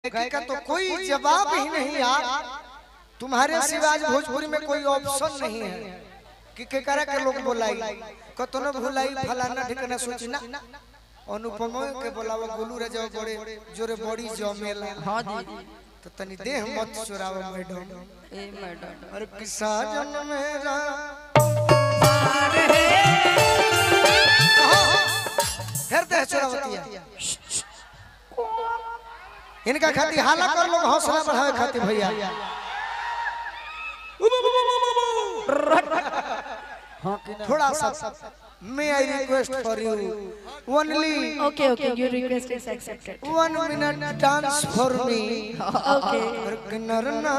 गायकी का तो कोई जवाब ही नहीं यार। तुम्हारे सिवा भोजपुरी में कोई ऑप्शन नहीं है कि के करे के लोग बोलाई कतनो भुलाई फलाना ठिकाना सोची ना अनुपम के बोलावा गोलू रे जाओ बड़े जोरे बड़ी जमेला। हां जी तो तनी देह मत चुराओ मैडम। ए मैडम अरे किसा जन मेरा फिर देह चुरावतिया इनका खाती हाला कर लोग हौसला बढ़ावे खाती भैया। थोड़ा सा may I request for you only okay your request is accepted 1 minute dance for me okay ना ना ना